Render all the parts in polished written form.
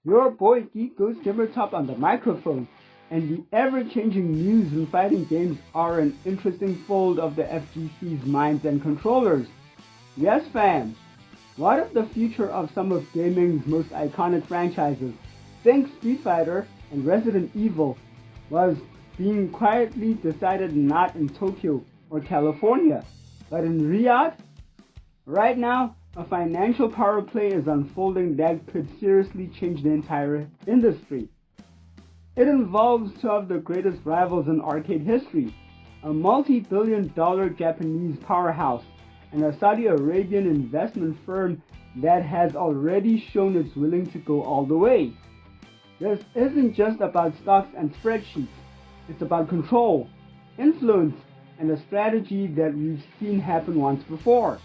Your boy Geek Ghost Top on the microphone, and the ever-changing news in fighting games are an interesting fold of the FGC's minds and controllers. Yes fam, what if the future of some of gaming's most iconic franchises, think Street Fighter and Resident Evil, was being quietly decided not in Tokyo or California, but in Riyadh? Right now, a financial power play is unfolding that could seriously change the entire industry. It involves two of the greatest rivals in arcade history, a multi-billion-dollar Japanese powerhouse and a Saudi Arabian investment firm that has already shown it's willing to go all the way. This isn't just about stocks and spreadsheets, it's about control, influence, and a strategy that we've seen happen once before.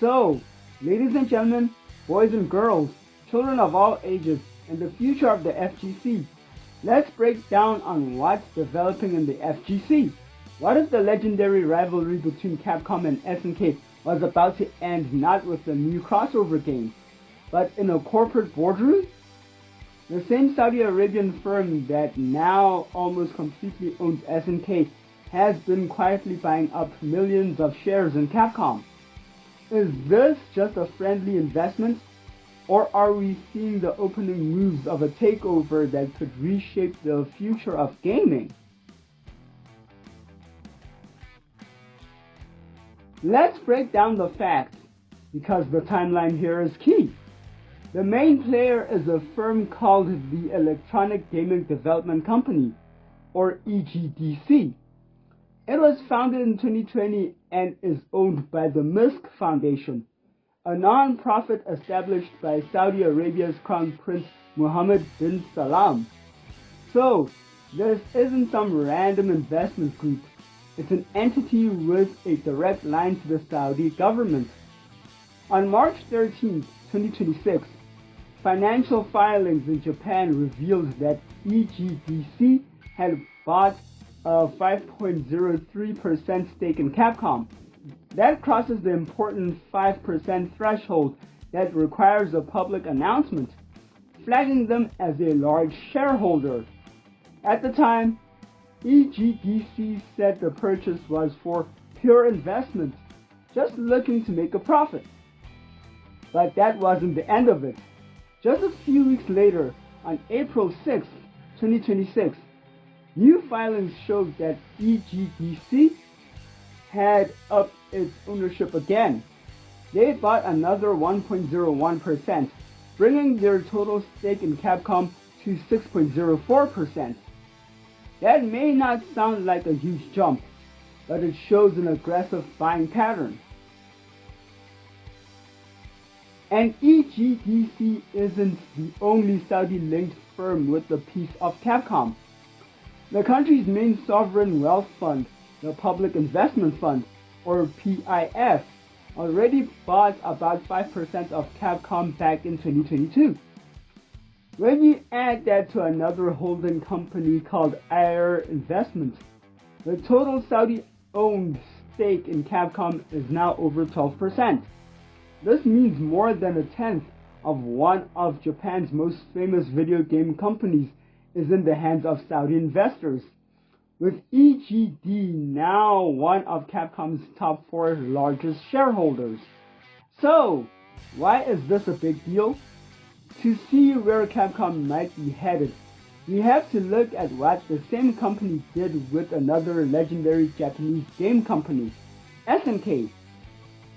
So, ladies and gentlemen, boys and girls, children of all ages, and the future of the FGC, let's break down on what's developing in the FGC. What if the legendary rivalry between Capcom and SNK was about to end not with a new crossover game, but in a corporate boardroom? The same Saudi Arabian firm that now almost completely owns SNK has been quietly buying up millions of shares in Capcom. Is this just a friendly investment, or are we seeing the opening moves of a takeover that could reshape the future of gaming? Let's break down the facts, because the timeline here is key. The main player is a firm called the Electronic Gaming Development Company, or EGDC. It was founded in 2020 and is owned by the Misk Foundation, a non-profit established by Saudi Arabia's Crown Prince Mohammed bin Salman. So, this isn't some random investment group. It's an entity with a direct line to the Saudi government. On March 13, 2026, financial filings in Japan revealed that EGDC had bought a 5.03% stake in Capcom. That crosses the important 5% threshold that requires a public announcement, flagging them as a large shareholder. At the time, EGDC said the purchase was for pure investment, just looking to make a profit. But that wasn't the end of it. Just a few weeks later, on April 6, 2026, new filings showed that EGDC had upped its ownership again. They bought another 1.01%, bringing their total stake in Capcom to 6.04%. That may not sound like a huge jump, but it shows an aggressive buying pattern. And EGDC isn't the only Saudi-linked firm with a piece of Capcom. The country's main sovereign wealth fund, the Public Investment Fund, or PIF, already bought about 5% of Capcom back in 2022. When you add that to another holding company called eerily Investment, the total Saudi-owned stake in Capcom is now over 12%. This means more than a tenth of one of Japan's most famous video game companies is in the hands of Saudi investors, with EGD now one of Capcom's top 4 largest shareholders. So, why is this a big deal? To see where Capcom might be headed, we have to look at what the same company did with another legendary Japanese game company, SNK.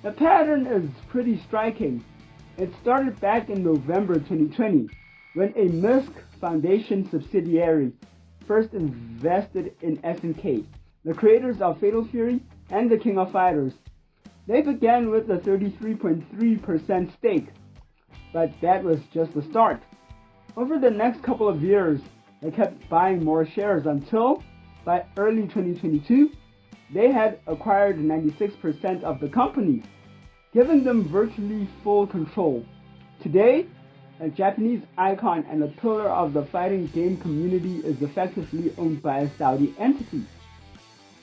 The pattern is pretty striking. It started back in November 2020, when a Misk Foundation subsidiary first invested in SNK, the creators of Fatal Fury and the King of Fighters. They began with a 33.3% stake, but that was just the start. Over the next couple of years, they kept buying more shares until, by early 2022, they had acquired 96% of the company, giving them virtually full control. Today, a Japanese icon and a pillar of the fighting game community is effectively owned by a Saudi entity.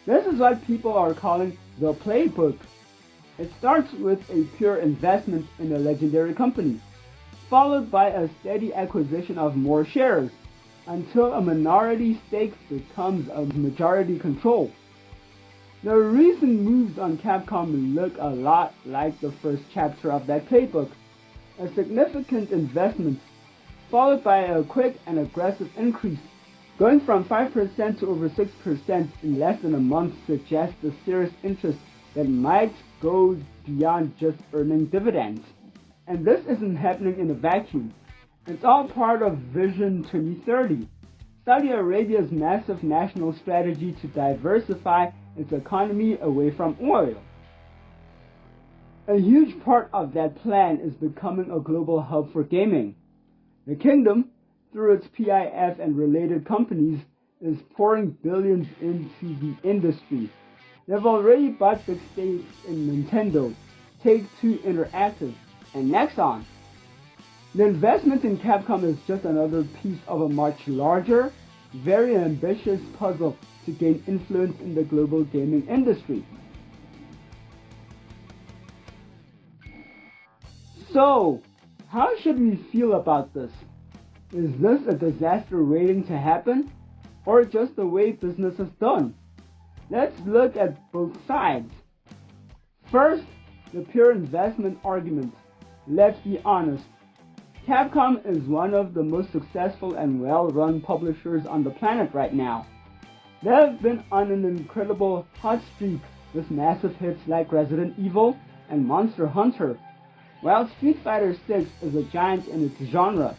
This is what people are calling the playbook. It starts with a pure investment in a legendary company, followed by a steady acquisition of more shares, until a minority stake becomes a majority control. The recent moves on Capcom look a lot like the first chapter of that playbook, a significant investment, followed by a quick and aggressive increase. Going from 5% to over 6% in less than a month suggests a serious interest that might go beyond just earning dividends. And this isn't happening in a vacuum. It's all part of Vision 2030, Saudi Arabia's massive national strategy to diversify its economy away from oil. A huge part of that plan is becoming a global hub for gaming. The kingdom, through its PIF and related companies, is pouring billions into the industry. They've already bought big stakes in Nintendo, Take-Two Interactive, and Nexon. The investment in Capcom is just another piece of a much larger, very ambitious puzzle to gain influence in the global gaming industry. So, how should we feel about this? Is this a disaster waiting to happen, or just the way business is done? Let's look at both sides. First, the pure investment argument. Let's be honest. Capcom is one of the most successful and well-run publishers on the planet right now. They have been on an incredible hot streak with massive hits like Resident Evil and Monster Hunter, while Street Fighter 6 is a giant in its genre.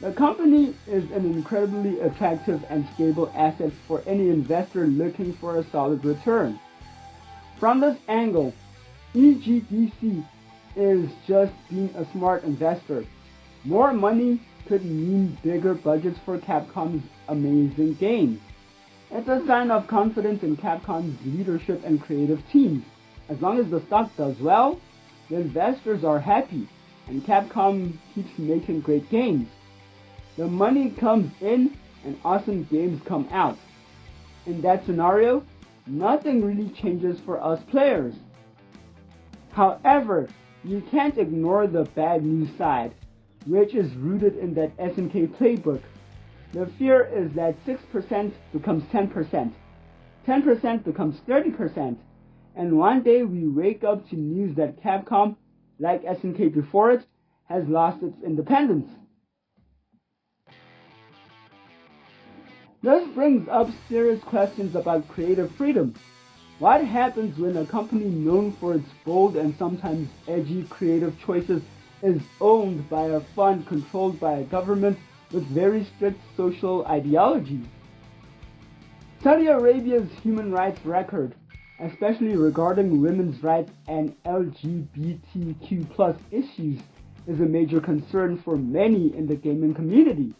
The company is an incredibly attractive and stable asset for any investor looking for a solid return. From this angle, EGDC is just being a smart investor. More money could mean bigger budgets for Capcom's amazing games. It's a sign of confidence in Capcom's leadership and creative teams. As long as the stock does well, the investors are happy, and Capcom keeps making great games. The money comes in and awesome games come out. In that scenario, nothing really changes for us players. However, you can't ignore the bad news side, which is rooted in that SNK Playbook. The fear is that 6% becomes 10%, 10% becomes 30%, and one day we wake up to news that Capcom, like SNK before it, has lost its independence. This brings up serious questions about creative freedom. What happens when a company known for its bold and sometimes edgy creative choices is owned by a fund controlled by a government with very strict social ideologies? Saudi Arabia's human rights record, especially regarding women's rights and LGBTQ+ issues, is a major concern for many in the gaming community.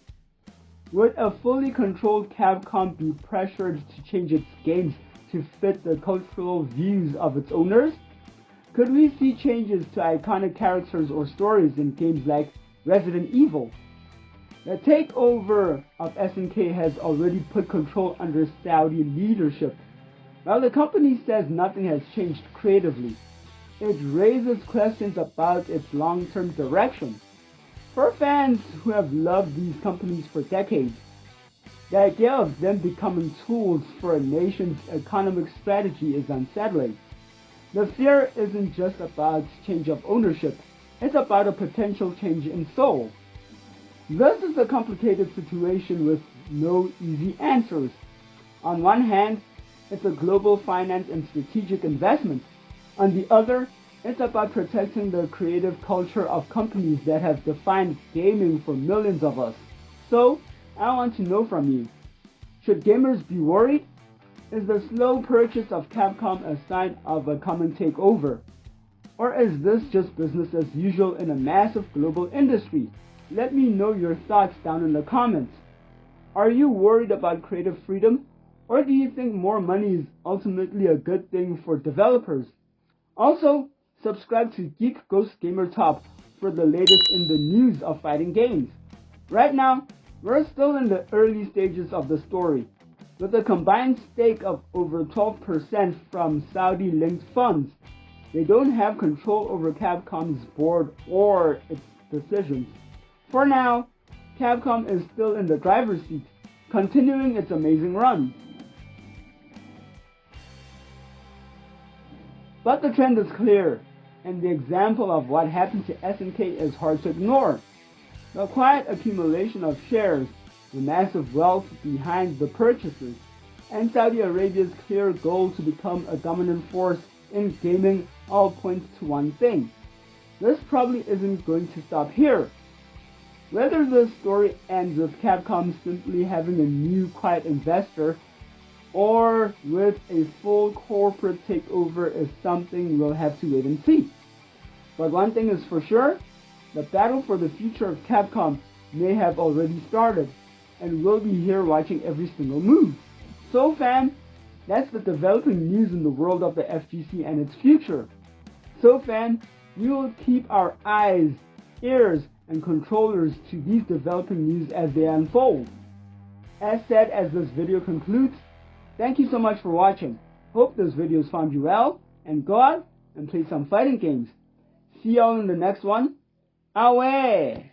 Would a fully controlled Capcom be pressured to change its games to fit the cultural views of its owners? Could we see changes to iconic characters or stories in games like Resident Evil? The takeover of SNK has already put control under Saudi leadership. While the company says nothing has changed creatively, it raises questions about its long-term direction. For fans who have loved these companies for decades, the idea of them becoming tools for a nation's economic strategy is unsettling. The fear isn't just about change of ownership, it's about a potential change in soul. This is a complicated situation with no easy answers. On one hand, it's a global finance and strategic investment. On the other, it's about protecting the creative culture of companies that have defined gaming for millions of us. So, I want to know from you, should gamers be worried? Is the slow purchase of Capcom a sign of a coming takeover? Or is this just business as usual in a massive global industry? Let me know your thoughts down in the comments. Are you worried about creative freedom? Or do you think more money is ultimately a good thing for developers? Also, subscribe to Geek Ghost Gamer Top for the latest in the news of fighting games. Right now, we're still in the early stages of the story, with a combined stake of over 12% from Saudi-linked funds. They don't have control over Capcom's board or its decisions. For now, Capcom is still in the driver's seat, continuing its amazing run. But the trend is clear, and the example of what happened to SNK is hard to ignore. The quiet accumulation of shares, the massive wealth behind the purchases, and Saudi Arabia's clear goal to become a dominant force in gaming all points to one thing. This probably isn't going to stop here. Whether the story ends with Capcom simply having a new quiet investor or with a full corporate takeover is something we'll have to wait and see. But one thing is for sure, the battle for the future of Capcom may have already started, and we'll be here watching every single move. So fam, that's the developing news in the world of the FGC and its future. So fam, we will keep our eyes, ears, and controllers to these developing news as they unfold. As said, as this video concludes, thank you so much for watching. Hope this video has found you well, and go out and play some fighting games. See y'all in the next one. Away!